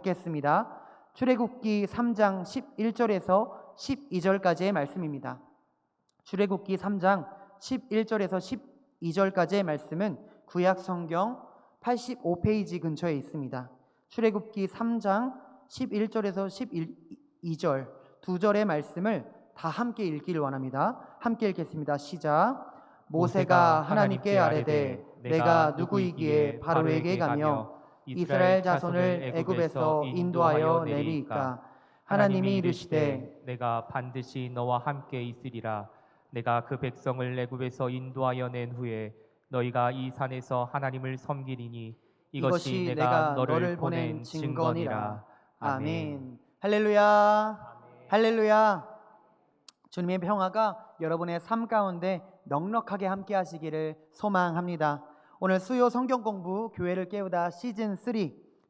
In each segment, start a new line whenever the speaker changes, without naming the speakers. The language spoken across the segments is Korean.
읽겠습니다. 출애굽기 3장 11절에서 12절까지의 말씀입니다. 출애굽기 3장 11절에서 12절까지의 말씀은 구약 성경 85페이지 근처에 있습니다. 출애굽기 3장 11절에서 12절 두 절의 말씀을 다 함께 읽기를 원합니다. 함께 읽겠습니다. 시작. 모세가 하나님께 아뢰되 내가 누구이기에 바로에게 가며 이스라엘 자손을 애굽에서 인도하여 내리이까. 하나님이 이르시되
내가 반드시 너와 함께 있으리라. 내가 그 백성을 애굽에서 인도하여 낸 후에 너희가 이 산에서 하나님을 섬기리니 이것이 내가 너를 보낸 증거니라. 아멘.
할렐루야. 할렐루야. 주님의 평화가 여러분의 삶 가운데 넉넉하게 함께 하시기를 소망합니다. 오늘 수요 성경 공부 교회를 깨우다 시즌 3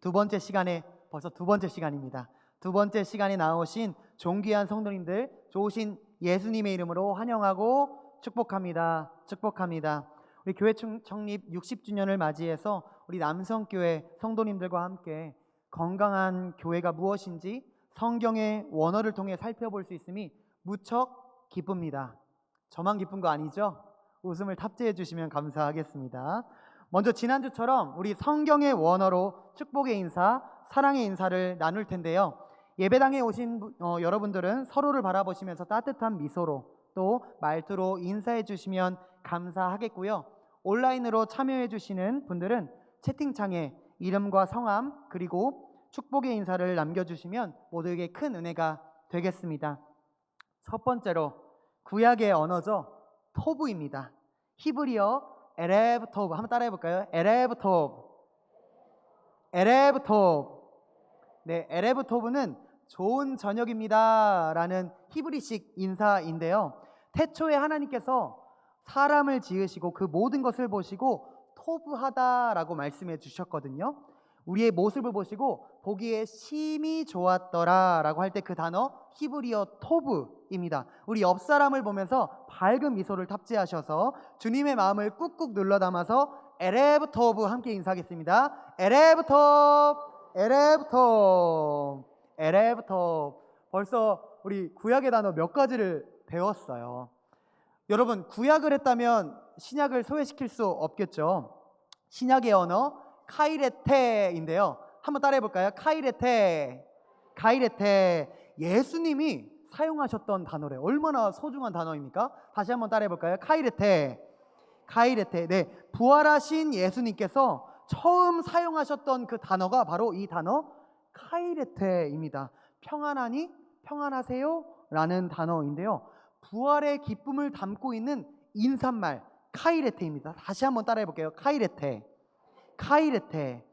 두 번째 시간에 벌써 두 번째 시간입니다. 두 번째 시간에 나오신 존귀한 성도님들 좋으신 예수님의 이름으로 환영하고 축복합니다. 축복합니다. 우리 교회 창립 60주년을 맞이해서 우리 남성교회 성도님들과 함께 건강한 교회가 무엇인지 성경의 원어를 통해 살펴볼 수 있음이 무척 기쁩니다. 저만 기쁜 거 아니죠? 웃음을 탑재해 주시면 감사하겠습니다. 먼저 지난주처럼 우리 성경의 원어로 축복의 인사, 사랑의 인사를 나눌 텐데요. 예배당에 오신 여러분들은 서로를 바라보시면서 따뜻한 미소로 또 말투로 인사해 주시면 감사하겠고요. 온라인으로 참여해 주시는 분들은 채팅창에 이름과 성함 그리고 축복의 인사를 남겨주시면 모두에게 큰 은혜가 되겠습니다. 첫 번째로 구약의 언어죠. 토브입니다. 히브리어 에레브 토브. 한번 따라해 볼까요? 에레브 토브. 에레브 토브. 네, 에레브 토브는 좋은 저녁입니다 라는 히브리식 인사인데요. 태초에 하나님께서 사람을 지으시고 그 모든 것을 보시고 토브하다라고 말씀해 주셨거든요. 우리의 모습을 보시고 보기에 심히 좋았더라 라고 할 때 그 단어 히브리어 토브입니다. 우리 옆 사람을 보면서 밝은 미소를 탑재하셔서 주님의 마음을 꾹꾹 눌러 담아서 에레브 토브 함께 인사하겠습니다. 에레브 토브, 에레브 토브, 에레브 토브. 벌써 우리 구약의 단어 몇 가지를 배웠어요. 여러분, 구약을 했다면 신약을 소외시킬 수 없겠죠. 신약의 언어 카이레테인데요. 한번 따라해 볼까요? 카이레테. 카이레테. 예수님이 사용하셨던 단어래요. 얼마나 소중한 단어입니까? 다시 한번 따라해 볼까요? 카이레테. 카이레테. 네, 부활하신 예수님께서 처음 사용하셨던 그 단어가 바로 이 단어 카이레테입니다. 평안하니? 평안하세요? 라는 단어인데요. 부활의 기쁨을 담고 있는 인사말 카이레테입니다. 다시 한번 따라해 볼게요. 카이레테. 카이레테.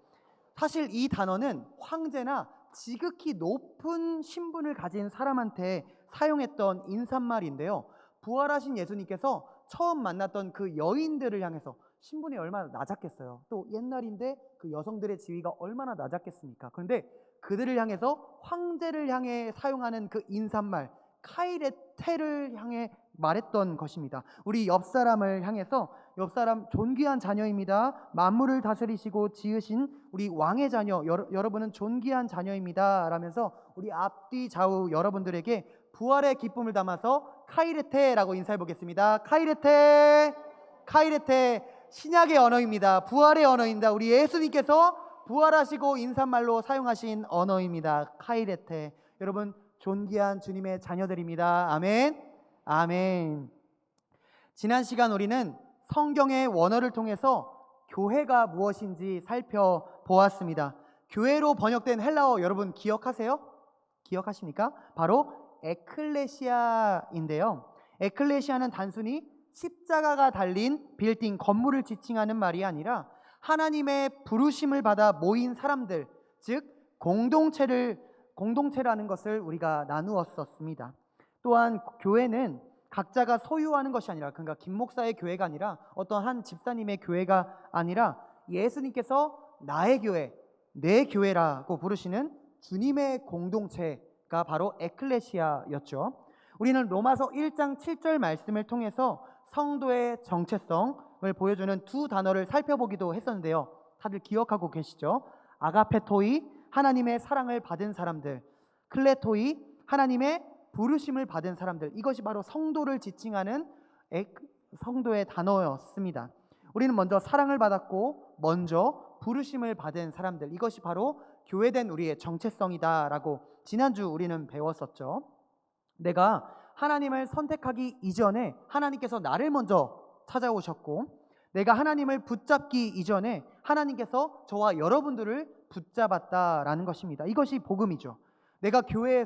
사실 이 단어는 황제나 지극히 높은 신분을 가진 사람한테 사용했던 인사말인데요. 부활하신 예수님께서 처음 만났던 그 여인들을 향해서 신분이 얼마나 낮았겠어요. 또 옛날인데 그 여성들의 지위가 얼마나 낮았겠습니까? 그런데 그들을 향해서 황제를 향해 사용하는 그 인사말 카이레테를 향해 말했던 것입니다. 우리 옆 사람을 향해서 옆 사람 존귀한 자녀입니다. 만물을 다스리시고 지으신 우리 왕의 자녀 여러분은 존귀한 자녀입니다 라면서 우리 앞뒤 좌우 여러분들에게 부활의 기쁨을 담아서 카이레테라고 인사해 보겠습니다. 카이레테. 카이레테. 신약의 언어입니다. 부활의 언어입니다. 우리 예수님께서 부활하시고 인사말로 사용하신 언어입니다. 카이레테. 여러분 존귀한 주님의 자녀들입니다. 아멘. 아멘. 지난 시간 우리는 성경의 원어를 통해서 교회가 무엇인지 살펴보았습니다. 교회로 번역된 헬라어 여러분 기억하세요? 기억하십니까? 바로 에클레시아인데요. 에클레시아는 단순히 십자가가 달린 빌딩, 건물을 지칭하는 말이 아니라 하나님의 부르심을 받아 모인 사람들, 즉 공동체라는 것을 우리가 나누었었습니다. 또한 교회는 각자가 소유하는 것이 아니라, 그러니까 김 목사의 교회가 아니라 어떤 한 집사님의 교회가 아니라 예수님께서 나의 교회, 내 교회라고 부르시는 주님의 공동체가 바로 에클레시아였죠. 우리는 로마서 1장 7절 말씀을 통해서 성도의 정체성을 보여주는 두 단어를 살펴보기도 했었는데요. 다들 기억하고 계시죠? 아가페토이, 하나님의 사랑을 받은 사람들, 클레토이 하나님의 부르심을 받은 사람들, 이것이 바로 성도를 지칭하는 성도의 단어였습니다. 우리는 먼저 사랑을 받았고 먼저 부르심을 받은 사람들, 이것이 바로 교회된 우리의 정체성이다라고 지난주 우리는 배웠었죠. 내가 하나님을 선택하기 이전에 하나님께서 나를 먼저 찾아오셨고, 내가 하나님을 붙잡기 이전에 하나님께서 저와 여러분들을 붙잡았다라는 것입니다. 이것이 복음이죠. 내가 교회에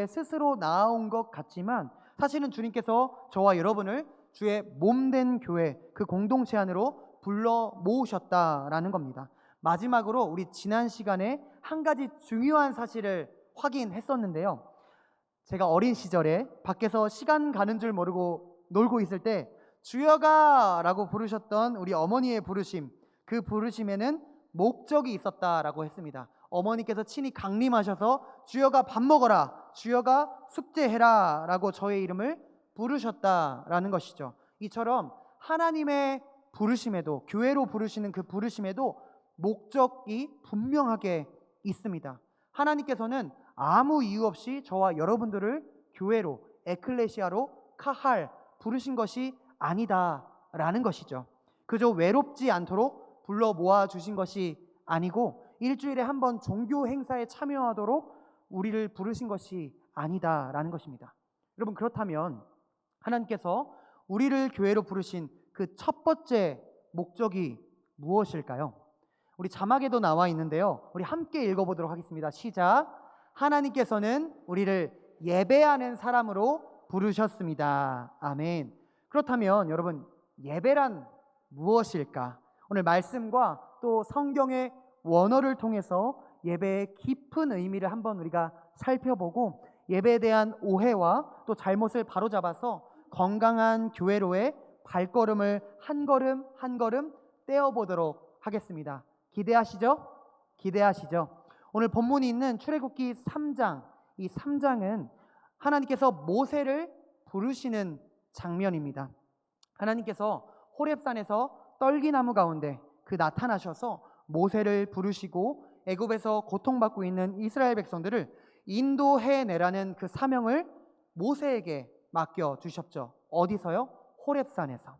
스스로 나온 것 같지만 사실은 주님께서 저와 여러분을 주의 몸된 교회, 그 공동체 안으로 불러 모으셨다라는 겁니다. 마지막으로 우리 지난 시간에 한 가지 중요한 사실을 확인했었는데요. 제가 어린 시절에 밖에서 시간 가는 줄 모르고 놀고 있을 때 주여가 라고 부르셨던 우리 어머니의 부르심, 그 부르심에는 목적이 있었다라고 했습니다. 어머니께서 친히 강림하셔서 주여가 밥 먹어라, 주여가 숙제해라 라고 저의 이름을 부르셨다라는 것이죠. 이처럼 하나님의 부르심에도, 교회로 부르시는 그 부르심에도 목적이 분명하게 있습니다. 하나님께서는 아무 이유 없이 저와 여러분들을 교회로, 에클레시아로, 카할 부르신 것이 아니다라는 것이죠. 그저 외롭지 않도록 불러 모아 주신 것이 아니고 일주일에 한 번 종교 행사에 참여하도록 우리를 부르신 것이 아니다라는 것입니다. 여러분, 그렇다면 하나님께서 우리를 교회로 부르신 그 첫 번째 목적이 무엇일까요? 우리 자막에도 나와 있는데요. 우리 함께 읽어보도록 하겠습니다. 시작. 하나님께서는 우리를 예배하는 사람으로 부르셨습니다. 아멘. 그렇다면 여러분, 예배란 무엇일까? 오늘 말씀과 또 성경의 원어를 통해서 예배의 깊은 의미를 한번 우리가 살펴보고 예배에 대한 오해와 또 잘못을 바로잡아서 건강한 교회로의 발걸음을 한 걸음 한 걸음 떼어보도록 하겠습니다. 기대하시죠? 기대하시죠? 오늘 본문이 있는 출애굽기 3장, 이 3장은 하나님께서 모세를 부르시는 장면입니다. 하나님께서 호렙산에서 떨기나무 가운데 나타나셔서 모세를 부르시고 애굽에서 고통받고 있는 이스라엘 백성들을 인도해내라는 그 사명을 모세에게 맡겨주셨죠. 어디서요? 호렙산에서.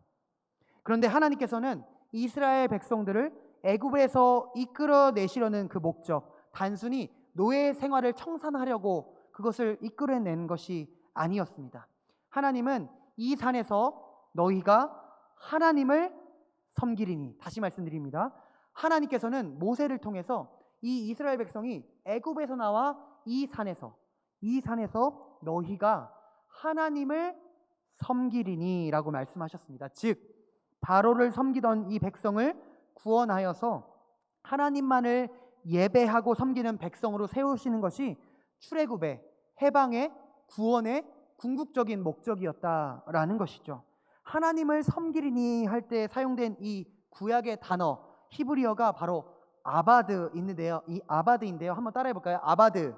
그런데 하나님께서는 이스라엘 백성들을 애굽에서 이끌어내시려는 그 목적, 단순히 노예 생활을 청산하려고 그것을 이끌어낸 것이 아니었습니다. 하나님은 이 산에서 너희가 하나님을 섬기리니, 다시 말씀드립니다. 하나님께서는 모세를 통해서 이 이스라엘 백성이 애굽에서 나와 이 산에서 너희가 하나님을 섬기리니 라고 말씀하셨습니다. 즉 바로를 섬기던 이 백성을 구원하여서 하나님만을 예배하고 섬기는 백성으로 세우시는 것이 출애굽의, 해방의, 구원의 궁극적인 목적이었다라는 것이죠. 하나님을 섬기리니 할 때 사용된 이 구약의 단어 히브리어가 바로 아바드 있는데요. 이 아바드인데요. 한번 따라해 볼까요? 아바드.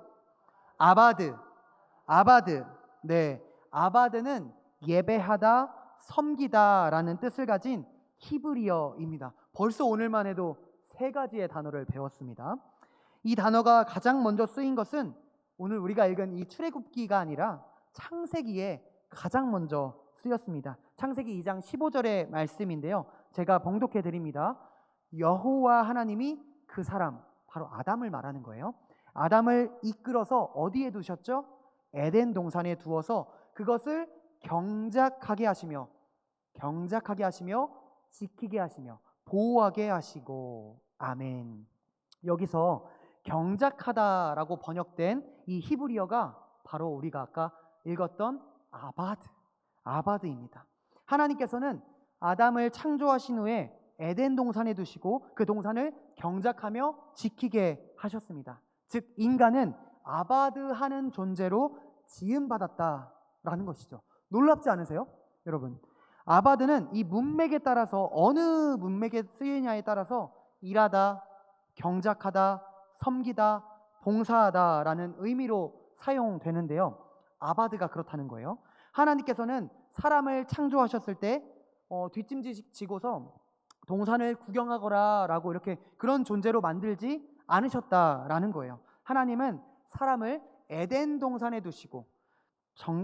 네, 아바드는 예배하다, 섬기다라는 뜻을 가진 히브리어입니다. 벌써 오늘만 해도 3가지의 단어를 배웠습니다. 이 단어가 가장 먼저 쓰인 것은 오늘 우리가 읽은 이 출애굽기가 아니라 창세기에 가장 먼저 쓰였습니다. 창세기 2장 15절의 말씀인데요. 제가 봉독해 드립니다. 여호와 하나님이 그 사람, 바로 아담을 말하는 거예요. 아담을 이끌어서 어디에 두셨죠? 에덴 동산에 두어서 그것을 경작하게 하시며 지키게 하시며 보호하게 하시고. 아멘. 여기서 경작하다라고 번역된 이 히브리어가 바로 우리가 아까 읽었던 아바드입니다. 하나님께서는 아담을 창조하신 후에 에덴 동산에 두시고 그 동산을 경작하며 지키게 하셨습니다. 즉 인간은 아바드하는 존재로 지음받았다라는 것이죠. 놀랍지 않으세요? 여러분, 아바드는 이 문맥에 따라서 어느 문맥에 쓰이냐에 따라서 일하다, 경작하다, 섬기다, 봉사하다라는 의미로 사용되는데요. 아바드가 그렇다는 거예요. 하나님께서는 사람을 창조하셨을 때 뒷짐지고서 동산을 구경하거라 라고 이렇게 그런 존재로 만들지 않으셨다라는 거예요. 하나님은 사람을 에덴 동산에 두시고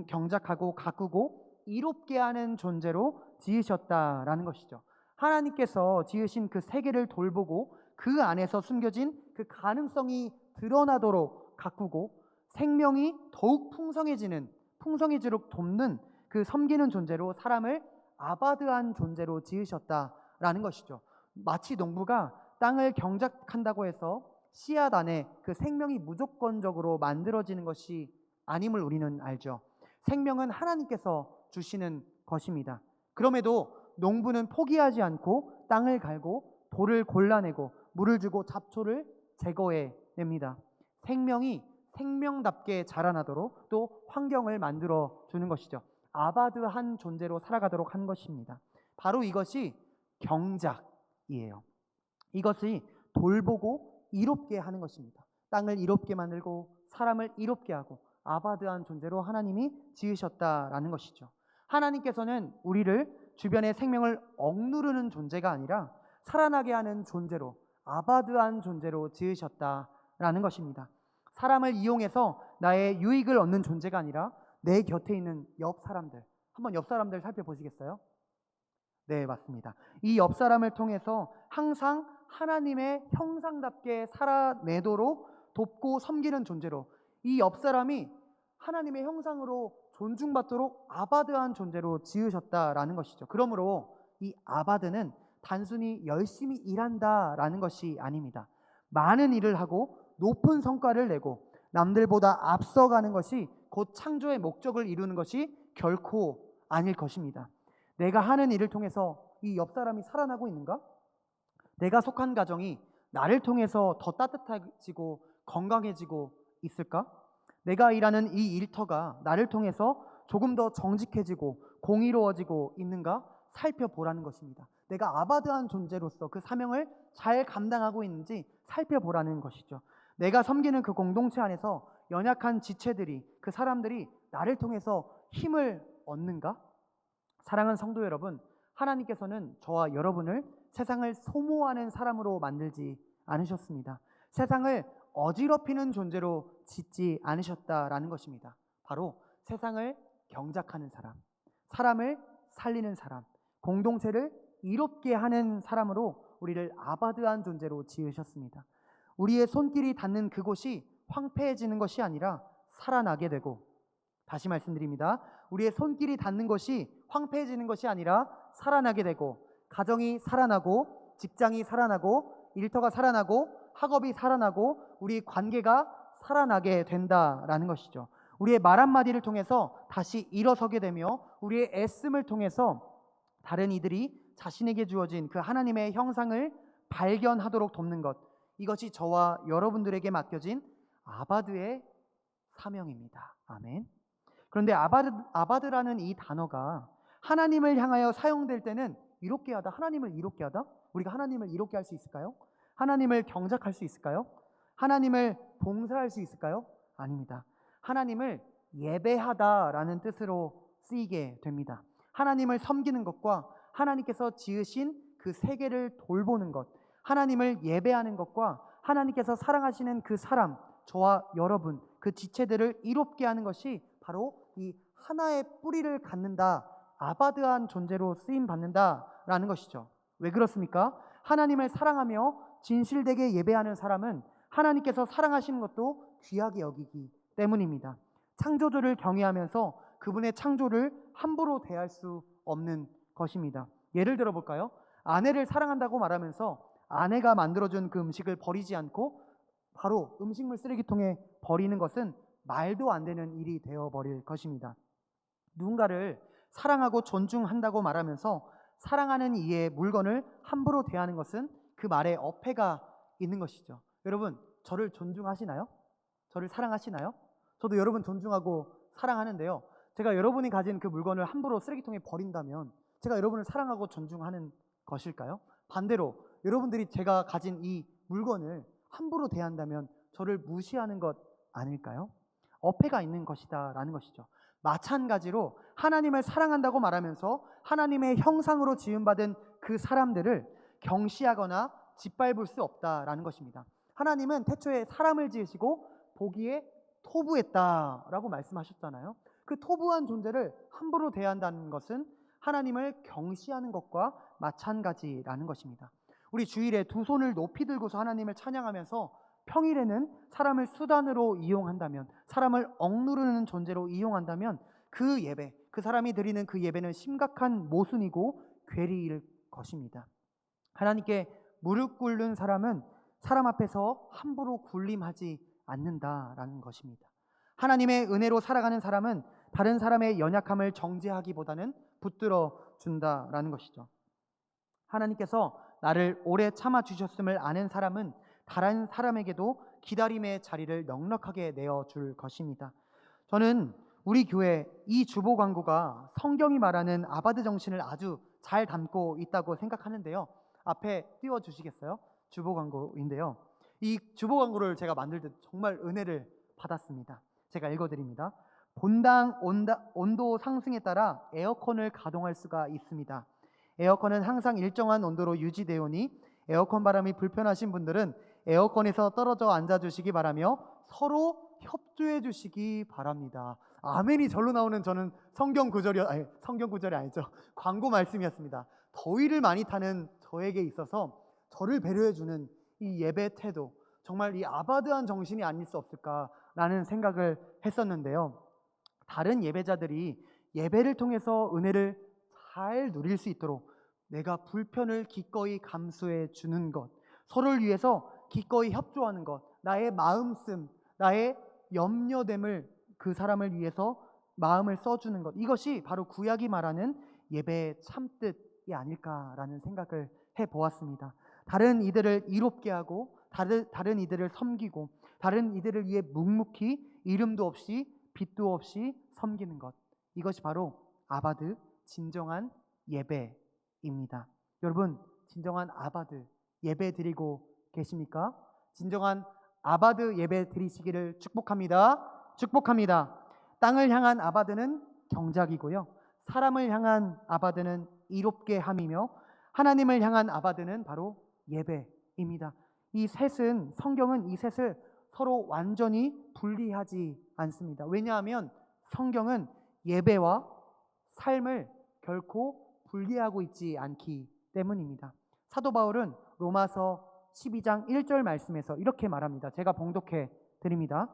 경작하고 가꾸고 이롭게 하는 존재로 지으셨다라는 것이죠. 하나님께서 지으신 그 세계를 돌보고 그 안에서 숨겨진 그 가능성이 드러나도록 가꾸고 생명이 더욱 풍성해지도록 돕는 그 섬기는 존재로 사람을 아바드한 존재로 지으셨다라는 것이죠. 마치 농부가 땅을 경작한다고 해서 씨앗 안에 그 생명이 무조건적으로 만들어지는 것이 아님을 우리는 알죠. 생명은 하나님께서 주시는 것입니다. 그럼에도 농부는 포기하지 않고 땅을 갈고 돌을 골라내고 물을 주고 잡초를 제거해냅니다. 생명이 생명답게 자라나도록 또 환경을 만들어 주는 것이죠. 아바드한 존재로 살아가도록 한 것입니다. 바로 이것이 경작이에요. 이것이 돌보고 이롭게 하는 것입니다. 땅을 이롭게 만들고 사람을 이롭게 하고 아바드한 존재로 하나님이 지으셨다라는 것이죠. 하나님께서는 우리를 주변의 생명을 억누르는 존재가 아니라 살아나게 하는 존재로 아바드한 존재로 지으셨다라는 것입니다. 사람을 이용해서 나의 유익을 얻는 존재가 아니라 내 곁에 있는 옆 사람들, 한번 옆 사람들 살펴보시겠어요? 네, 맞습니다. 이 옆 사람을 통해서 항상 하나님의 형상답게 살아내도록 돕고 섬기는 존재로 이 옆 사람이 하나님의 형상으로 존중받도록 아바드한 존재로 지으셨다라는 것이죠. 그러므로 이 아바드는 단순히 열심히 일한다라는 것이 아닙니다. 많은 일을 하고 높은 성과를 내고 남들보다 앞서가는 것이 곧 창조의 목적을 이루는 것이 결코 아닐 것입니다. 내가 하는 일을 통해서 이 옆 사람이 살아나고 있는가? 내가 속한 가정이 나를 통해서 더 따뜻해지고 건강해지고 있을까? 내가 일하는 이 일터가 나를 통해서 조금 더 정직해지고 공의로워지고 있는가? 살펴보라는 것입니다. 내가 아바드한 존재로서 그 사명을 잘 감당하고 있는지 살펴보라는 것이죠. 내가 섬기는 그 공동체 안에서 연약한 지체들이, 그 사람들이 나를 통해서 힘을 얻는가? 사랑하는 성도 여러분, 하나님께서는 저와 여러분을 세상을 소모하는 사람으로 만들지 않으셨습니다. 세상을 어지럽히는 존재로 짓지 않으셨다라는 것입니다. 바로 세상을 경작하는 사람, 사람을 살리는 사람, 공동체를 이롭게 하는 사람으로 우리를 아바드한 존재로 지으셨습니다. 우리의 손길이 닿는 그곳이 황폐해지는 것이 아니라 살아나게 되고, 다시 말씀드립니다. 우리의 손길이 닿는 것이 황폐해지는 것이 아니라 살아나게 되고, 가정이 살아나고, 직장이 살아나고, 일터가 살아나고, 학업이 살아나고, 우리 관계가 살아나게 된다라는 것이죠. 우리의 말 한마디를 통해서 다시 일어서게 되며, 우리의 애씀을 통해서 다른 이들이 자신에게 주어진 그 하나님의 형상을 발견하도록 돕는 것, 이것이 저와 여러분들에게 맡겨진 아바드의 사명입니다. 아멘. 그런데 아바드라는 이 단어가 하나님을 향하여 사용될 때는 이롭게 하다, 하나님을 이롭게 하다? 우리가 하나님을 이롭게 할 수 있을까요? 하나님을 경작할 수 있을까요? 하나님을 봉사할 수 있을까요? 아닙니다. 하나님을 예배하다라는 뜻으로 쓰이게 됩니다. 하나님을 섬기는 것과 하나님께서 지으신 그 세계를 돌보는 것, 하나님을 예배하는 것과 하나님께서 사랑하시는 그 사람, 저와 여러분, 그 지체들을 이롭게 하는 것이 바로 이 하나의 뿌리를 갖는다, 아바드한 존재로 쓰임받는다라는 것이죠. 왜 그렇습니까? 하나님을 사랑하며 진실되게 예배하는 사람은 하나님께서 사랑하시는 것도 귀하게 여기기 때문입니다. 창조주를 경외하면서 그분의 창조를 함부로 대할 수 없는 것입니다. 예를 들어 볼까요? 아내를 사랑한다고 말하면서 아내가 만들어준 그 음식을 버리지 않고 바로 음식물 쓰레기통에 버리는 것은 말도 안 되는 일이 되어버릴 것입니다. 누군가를 사랑하고 존중한다고 말하면서 사랑하는 이의 물건을 함부로 대하는 것은 그 말에 어폐가 있는 것이죠. 여러분, 저를 존중하시나요? 저를 사랑하시나요? 저도 여러분 존중하고 사랑하는데요, 제가 여러분이 가진 그 물건을 함부로 쓰레기통에 버린다면 제가 여러분을 사랑하고 존중하는 것일까요? 반대로 여러분들이 제가 가진 이 물건을 함부로 대한다면 저를 무시하는 것 아닐까요? 어폐가 있는 것이다 라는 것이죠. 마찬가지로 하나님을 사랑한다고 말하면서 하나님의 형상으로 지음받은 그 사람들을 경시하거나 짓밟을 수 없다라는 것입니다. 하나님은 태초에 사람을 지으시고 보기에 토부했다라고 말씀하셨잖아요. 그 토부한 존재를 함부로 대한다는 것은 하나님을 경시하는 것과 마찬가지라는 것입니다. 우리 주일에 두 손을 높이 들고서 하나님을 찬양하면서 평일에는 사람을 수단으로 이용한다면, 사람을 억누르는 존재로 이용한다면 그 예배, 그 사람이 드리는 그 예배는 심각한 모순이고 괴리일 것입니다. 하나님께 무릎 꿇는 사람은 사람 앞에서 함부로 군림하지 않는다라는 것입니다. 하나님의 은혜로 살아가는 사람은 다른 사람의 연약함을 정죄하기보다는 붙들어 준다라는 것이죠. 하나님께서 나를 오래 참아주셨음을 아는 사람은 다른 사람에게도 기다림의 자리를 넉넉하게 내어줄 것입니다. 저는 우리 교회 이 주보 광고가 성경이 말하는 아바드 정신을 아주 잘 담고 있다고 생각하는데요. 앞에 띄워주시겠어요? 주보 광고인데요. 이 주보 광고를 제가 만들 때 정말 은혜를 받았습니다. 제가 읽어드립니다. 본당 온도 상승에 따라 에어컨을 가동할 수가 있습니다. 에어컨은 항상 일정한 온도로 유지되오니 에어컨 바람이 불편하신 분들은 에어컨에서 떨어져 앉아주시기 바라며 서로 협조해 주시기 바랍니다. 아멘이 절로 나오는 저는 성경 구절이 아니죠. 광고 말씀이었습니다. 더위를 많이 타는 저에게 있어서 저를 배려해 주는 이 예배 태도, 정말 이 아바드한 정신이 아닐 수 없을까라는 생각을 했었는데요. 다른 예배자들이 예배를 통해서 은혜를 잘 누릴 수 있도록 내가 불편을 기꺼이 감수해 주는 것, 서로를 위해서 기꺼이 협조하는 것, 나의 마음씀, 나의 염려됨을 그 사람을 위해서 마음을 써주는 것, 이것이 바로 구약이 말하는 예배의 참뜻이 아닐까라는 생각을 해보았습니다. 다른 이들을 이롭게 하고 다른 이들을 섬기고 다른 이들을 위해 묵묵히 이름도 없이 빛도 없이 섬기는 것, 이것이 바로 아바드, 진정한 예배입니다. 여러분, 진정한 아바드 예배 드리고 계십니까? 진정한 아바드 예배 드리시기를 축복합니다. 축복합니다. 땅을 향한 아바드는 경작이고요, 사람을 향한 아바드는 이롭게 함이며 하나님을 향한 아바드는 바로 예배입니다. 이 셋은, 성경은 이 셋을 서로 완전히 분리하지 않습니다. 왜냐하면 성경은 예배와 삶을 결코 분리하고 있지 않기 때문입니다. 사도 바울은 로마서 12장 1절 말씀에서 이렇게 말합니다. 제가 봉독해 드립니다.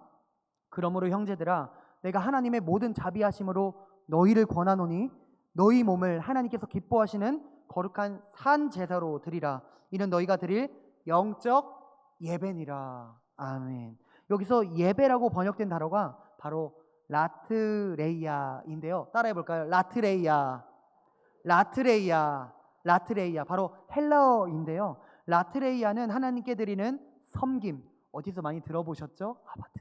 그러므로 형제들아, 내가 하나님의 모든 자비하심으로 너희를 권하노니 너희 몸을 하나님께서 기뻐하시는 거룩한 산 제사로 드리라. 이는 너희가 드릴 영적 예배니라. 아멘. 여기서 예배라고 번역된 단어가 바로 라트레이아인데요. 따라해 볼까요? 라트레이아. 바로 헬라어인데요. 라트레이아는 하나님께 드리는 섬김, 어디서 많이 들어보셨죠? 아바드.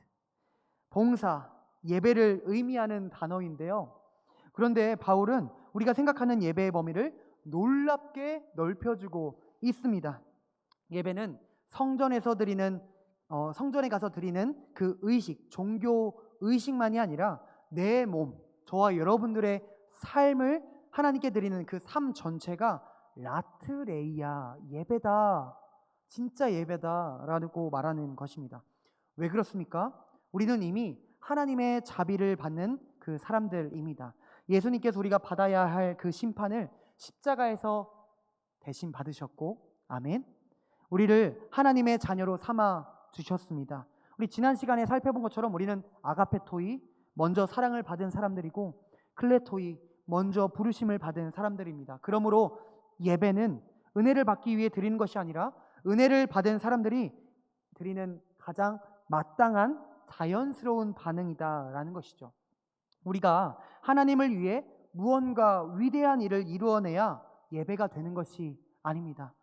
봉사, 예배를 의미하는 단어인데요. 그런데 바울은 우리가 생각하는 예배의 범위를 놀랍게 넓혀주고 있습니다. 예배는 성전에 가서 드리는 그 의식, 종교 의식만이 아니라 내 몸, 저와 여러분들의 삶을 하나님께 드리는 그 삶 전체가 라트레이아, 예배다, 진짜 예배다라고 말하는 것입니다. 왜 그렇습니까? 우리는 이미 하나님의 자비를 받는 그 사람들입니다. 예수님께서 우리가 받아야 할 그 심판을 십자가에서 대신 받으셨고, 아멘. 우리를 하나님의 자녀로 삼아 주셨습니다. 우리 지난 시간에 살펴본 것처럼 우리는 아가페토이, 먼저 사랑을 받은 사람들이고, 클레토이, 먼저 부르심을 받은 사람들입니다. 그러므로 예배는 은혜를 받기 위해 드리는 것이 아니라 은혜를 받은 사람들이 드리는 가장 마땅한 자연스러운 반응이다라는 것이죠. 우리가 하나님을 위해 무언가 위대한 일을 이루어내야 예배가 되는 것이 아닙니다.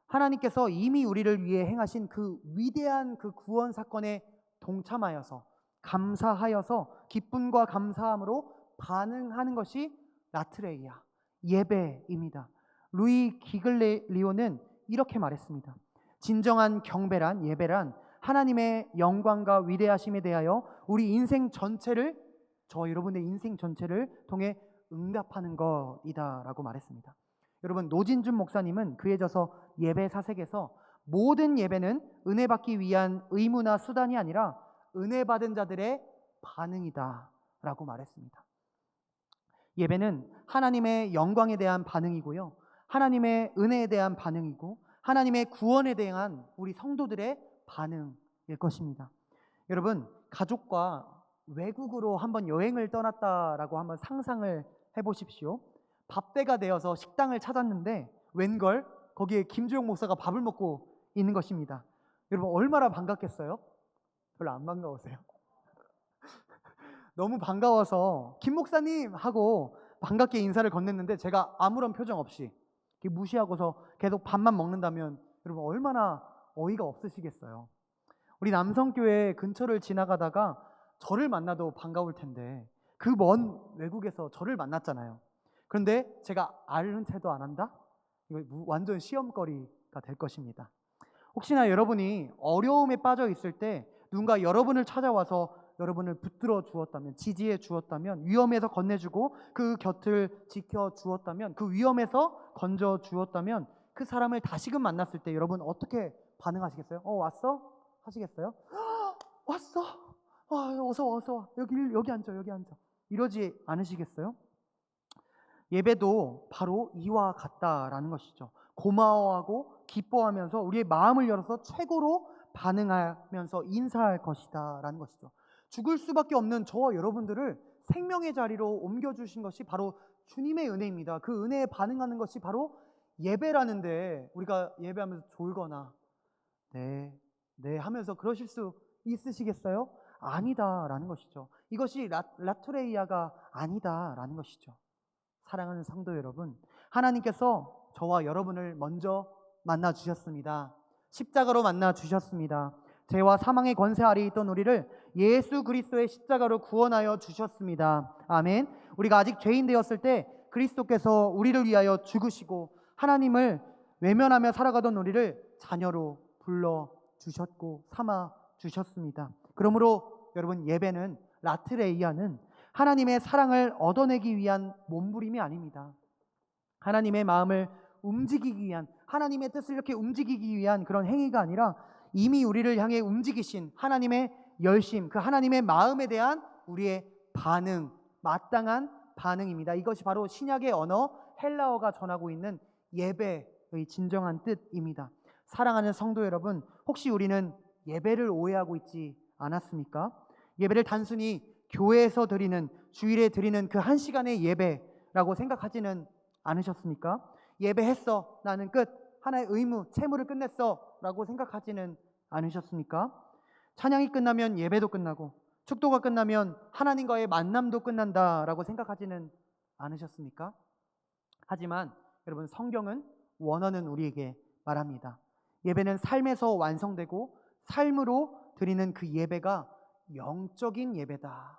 하나님께서 이미 우리를 위해 행하신 그 위대한 그 구원 사건에 동참하여서, 감사하여서 기쁨과 감사함으로 반응하는 것이 라트레이아, 예배입니다. 루이 기글리오는 이렇게 말했습니다. 진정한 경배란, 예배란 하나님의 영광과 위대하심에 대하여 우리 인생 전체를, 저와 여러분의 인생 전체를 통해 응답하는 것이다 라고 말했습니다. 여러분, 노진준 목사님은 그에 져서 예배 사색에서 모든 예배는 은혜 받기 위한 의무나 수단이 아니라 은혜 받은 자들의 반응이다 라고 말했습니다. 예배는 하나님의 영광에 대한 반응이고요, 하나님의 은혜에 대한 반응이고, 하나님의 구원에 대한 우리 성도들의 반응일 것입니다. 여러분, 가족과 외국으로 한번 여행을 떠났다라고 한번 상상을 해보십시오. 밥때가 되어서 식당을 찾았는데 웬걸 거기에 김주영 목사가 밥을 먹고 있는 것입니다. 여러분, 얼마나 반갑겠어요? 별로 안 반가우세요? 너무 반가워서 김 목사님 하고 반갑게 인사를 건넸는데 제가 아무런 표정 없이 이렇게 무시하고서 계속 밥만 먹는다면 여러분 얼마나 어이가 없으시겠어요? 우리 남성교회 근처를 지나가다가 저를 만나도 반가울 텐데 그 먼 외국에서 저를 만났잖아요. 그런데 제가 아는 체도 안 한다? 이거 완전 시험거리가 될 것입니다. 혹시나 여러분이 어려움에 빠져 있을 때 누군가 여러분을 찾아와서 여러분을 붙들어 주었다면, 지지해 주었다면, 위험에서 건네주고 그 곁을 지켜 주었다면, 그 위험에서 건져 주었다면, 그 사람을 다시금 만났을 때 여러분 어떻게 반응하시겠어요? 왔어? 하시겠어요? 왔어? 어서 와. 여기 앉아. 이러지 않으시겠어요? 예배도 바로 이와 같다라는 것이죠. 고마워하고 기뻐하면서 우리의 마음을 열어서 최고로 반응하면서 인사할 것이다 라는 것이죠. 죽을 수밖에 없는 저와 여러분들을 생명의 자리로 옮겨주신 것이 바로 주님의 은혜입니다. 그 은혜에 반응하는 것이 바로 예배라는데, 우리가 예배하면서 졸거나 네 하면서 그러실 수 있으시겠어요? 아니다라는 것이죠. 이것이 라투레이아가 아니다라는 것이죠. 사랑하는 성도 여러분, 하나님께서 저와 여러분을 먼저 만나 주셨습니다. 십자가로 만나 주셨습니다. 죄와 사망의 권세 아래 있던 우리를 예수 그리스도의 십자가로 구원하여 주셨습니다. 아멘. 우리가 아직 죄인 되었을 때 그리스도께서 우리를 위하여 죽으시고 하나님을 외면하며 살아가던 우리를 자녀로 불러 주셨고 삼아 주셨습니다. 그러므로 여러분, 예배는, 라트레이아는 하나님의 사랑을 얻어내기 위한 몸부림이 아닙니다. 하나님의 마음을 움직이기 위한, 하나님의 뜻을 이렇게 움직이기 위한 그런 행위가 아니라 이미 우리를 향해 움직이신 하나님의 열심, 그 하나님의 마음에 대한 우리의 반응, 마땅한 반응입니다. 이것이 바로 신약의 언어 헬라어가 전하고 있는 예배의 진정한 뜻입니다. 사랑하는 성도 여러분, 혹시 우리는 예배를 오해하고 있지 않았습니까? 예배를 단순히 교회에서 드리는, 주일에 드리는 그 한 시간의 예배라고 생각하지는 않으셨습니까? 예배했어, 나는 끝, 하나의 의무, 채무를 끝냈어 라고 생각하지는 않으셨습니까? 찬양이 끝나면 예배도 끝나고, 축도가 끝나면 하나님과의 만남도 끝난다라고 생각하지는 않으셨습니까? 하지만 여러분, 성경은 원하는 우리에게 말합니다. 예배는 삶에서 완성되고 삶으로 드리는 그 예배가 영적인 예배다.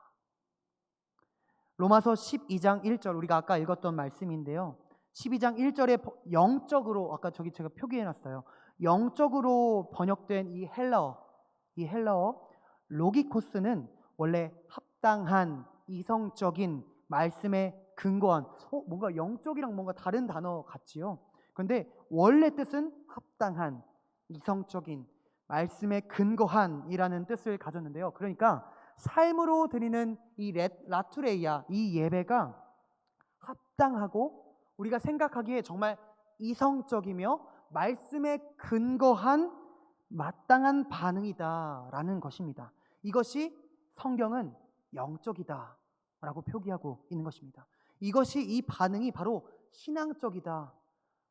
로마서 12장 1절, 우리가 아까 읽었던 말씀인데요, 12장 1절에 영적으로, 아까 저기 제가 표기해놨어요, 영적으로 번역된 이 헬라어 로기코스는 원래 합당한, 이성적인, 말씀에 근거한, 뭔가 영적이랑 뭔가 다른 단어 같지요? 그런데 원래 뜻은 합당한, 이성적인, 말씀에 근거한 이라는 뜻을 가졌는데요. 그러니까 삶으로 드리는 이 라투레이아, 이 예배가 합당하고 우리가 생각하기에 정말 이성적이며 말씀에 근거한 마땅한 반응이다라는 것입니다. 이것이 성경은 영적이다 라고 표기하고 있는 것입니다. 이것이, 이 반응이 바로 신앙적이다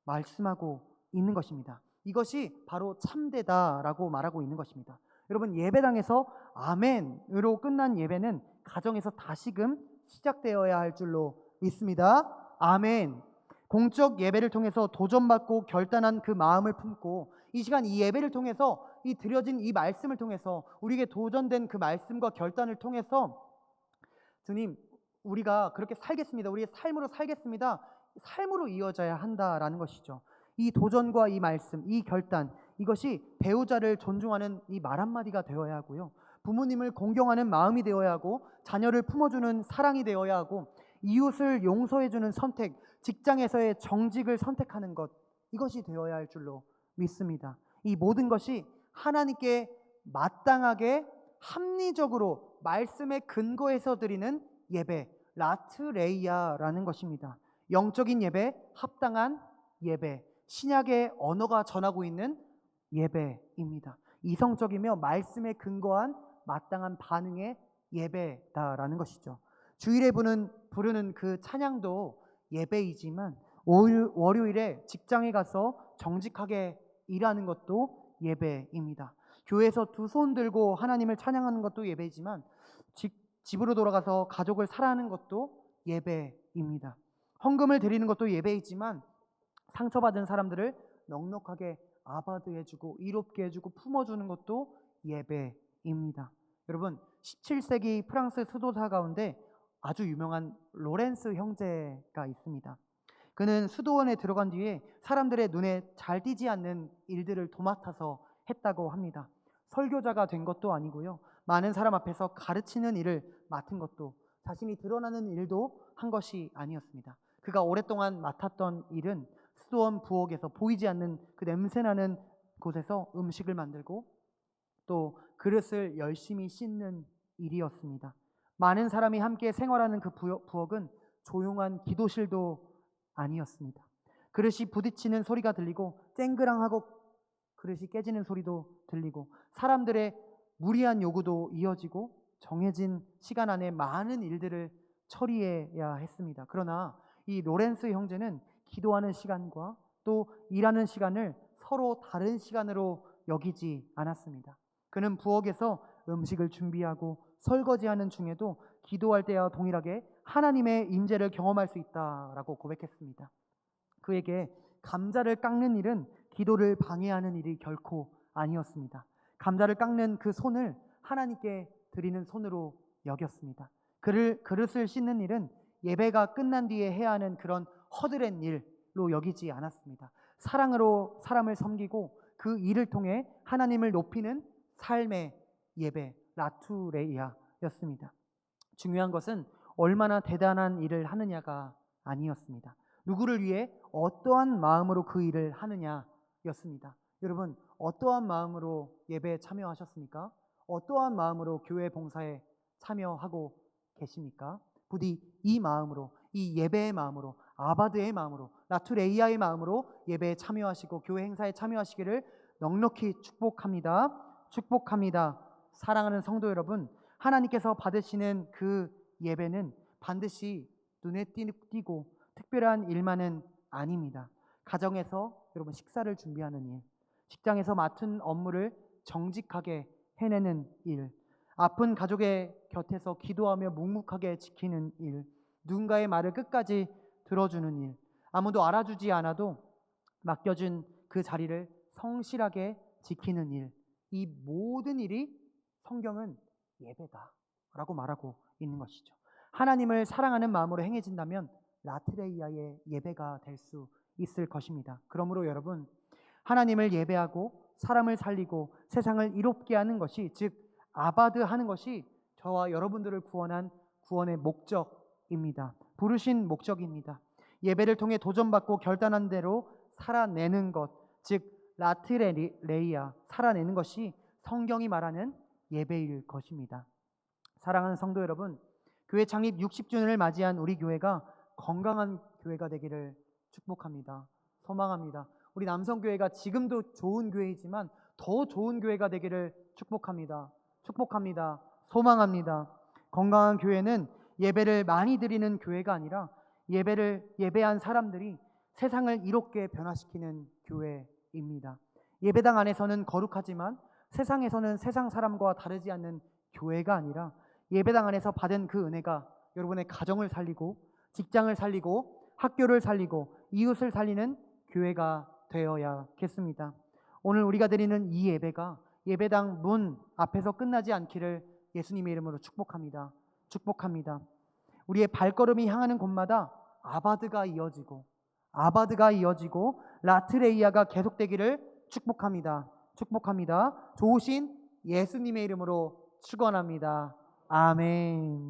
말씀하고 있는 것입니다. 이것이 바로 참되다라고 말하고 있는 것입니다. 여러분, 예배당에서 아멘으로 끝난 예배는 가정에서 다시금 시작되어야 할 줄로 믿습니다. 아멘. 공적 예배를 통해서 도전받고 결단한 그 마음을 품고, 이 시간 이 예배를 통해서, 이 드려진 이 말씀을 통해서, 우리에게 도전된 그 말씀과 결단을 통해서 주님, 우리가 그렇게 살겠습니다. 우리의 삶으로 살겠습니다. 삶으로 이어져야 한다라는 것이죠. 이 도전과 이 말씀, 이 결단, 이것이 배우자를 존중하는 이 말 한마디가 되어야 하고요, 부모님을 공경하는 마음이 되어야 하고, 자녀를 품어주는 사랑이 되어야 하고, 이웃을 용서해주는 선택, 직장에서의 정직을 선택하는 것, 이것이 되어야 할 줄로 믿습니다. 이 모든 것이 하나님께 마땅하게 합리적으로 말씀의 근거에서 드리는 예배, 라트레이아라는 것입니다. 영적인 예배, 합당한 예배, 신약의 언어가 전하고 있는 예배입니다. 이성적이며 말씀에 근거한 마땅한 반응의 예배다라는 것이죠. 주일에 부르는 그 찬양도 예배이지만 월요일에 직장에 가서 정직하게 일하는 것도 예배입니다. 교회에서 두 손 들고 하나님을 찬양하는 것도 예배이지만 집으로 돌아가서 가족을 사랑하는 것도 예배입니다. 헌금을 드리는 것도 예배이지만 상처받은 사람들을 넉넉하게 아바드해주고 이롭게 해주고 품어주는 것도 예배입니다. 여러분, 17세기 프랑스 수도사 가운데 아주 유명한 로렌스 형제가 있습니다. 그는 수도원에 들어간 뒤에 사람들의 눈에 잘 띄지 않는 일들을 도맡아서 했다고 합니다. 설교자가 된 것도 아니고요, 많은 사람 앞에서 가르치는 일을 맡은 것도, 자신이 드러나는 일도 한 것이 아니었습니다. 그가 오랫동안 맡았던 일은 수도원 부엌에서 보이지 않는 그 냄새나는 곳에서 음식을 만들고 또 그릇을 열심히 씻는 일이었습니다. 많은 사람이 함께 생활하는 그 부엌은 조용한 기도실도 아니었습니다. 그릇이 부딪히는 소리가 들리고 쨍그랑하고 그릇이 깨지는 소리도 들리고 사람들의 무리한 요구도 이어지고 정해진 시간 안에 많은 일들을 처리해야 했습니다. 그러나 이 로렌스 형제는 기도하는 시간과 또 일하는 시간을 서로 다른 시간으로 여기지 않았습니다. 그는 부엌에서 음식을 준비하고 설거지하는 중에도 기도할 때와 동일하게 하나님의 임재를 경험할 수 있다라고 고백했습니다. 그에게 감자를 깎는 일은 기도를 방해하는 일이 결코 아니었습니다. 감자를 깎는 그 손을 하나님께 드리는 손으로 여겼습니다. 그릇을 씻는 일은 예배가 끝난 뒤에 해야 하는 그런 허드렛 일로 여기지 않았습니다. 사랑으로 사람을 섬기고 그 일을 통해 하나님을 높이는 삶의 예배, 라투레이아였습니다. 중요한 것은 얼마나 대단한 일을 하느냐가 아니었습니다. 누구를 위해 어떠한 마음으로 그 일을 하느냐였습니다. 여러분, 어떠한 마음으로 예배에 참여하셨습니까? 어떠한 마음으로 교회 봉사에 참여하고 계십니까? 부디 이 마음으로, 이 예배의 마음으로, 아바드의 마음으로, 라투레이아의 마음으로 예배에 참여하시고 교회 행사에 참여하시기를 넉넉히 축복합니다. 축복합니다. 사랑하는 성도 여러분, 하나님께서 받으시는 그 예배는 반드시 눈에 띄고 특별한 일만은 아닙니다. 가정에서 여러분 식사를 준비하는 일, 직장에서 맡은 업무를 정직하게 해내는 일, 아픈 가족의 곁에서 기도하며 묵묵하게 지키는 일, 누군가의 말을 끝까지 들어주는 일, 아무도 알아주지 않아도 맡겨준 그 자리를 성실하게 지키는 일, 이 모든 일이 성경은 예배다라고 말하고 있는 것이죠. 하나님을 사랑하는 마음으로 행해진다면 라트레이아의 예배가 될 수 있을 것입니다. 그러므로 여러분, 하나님을 예배하고 사람을 살리고 세상을 이롭게 하는 것이, 즉 아바드 하는 것이 저와 여러분들을 구원한 구원의 목적입니다. 부르신 목적입니다. 예배를 통해 도전받고 결단한 대로 살아내는 것, 즉 라트레이아, 살아내는 것이 성경이 말하는 예배일 것입니다. 사랑하는 성도 여러분, 교회 창립 60주년을 맞이한 우리 교회가 건강한 교회가 되기를 축복합니다. 소망합니다. 우리 남성교회가 지금도 좋은 교회이지만 더 좋은 교회가 되기를 축복합니다. 축복합니다. 소망합니다. 건강한 교회는 예배를 많이 드리는 교회가 아니라 예배한 사람들이 세상을 이롭게 변화시키는 교회입니다. 예배당 안에서는 거룩하지만 세상에서는 세상 사람과 다르지 않는 교회가 아니라 예배당 안에서 받은 그 은혜가 여러분의 가정을 살리고 직장을 살리고 학교를 살리고 이웃을 살리는 교회가 되어야겠습니다. 오늘 우리가 드리는 이 예배가 예배당 문 앞에서 끝나지 않기를 예수님의 이름으로 축복합니다. 축복합니다. 우리의 발걸음이 향하는 곳마다 아바드가 이어지고 라트레이아가 계속되기를 축복합니다. 축복합니다. 좋으신 예수님의 이름으로 축원합니다. 아멘.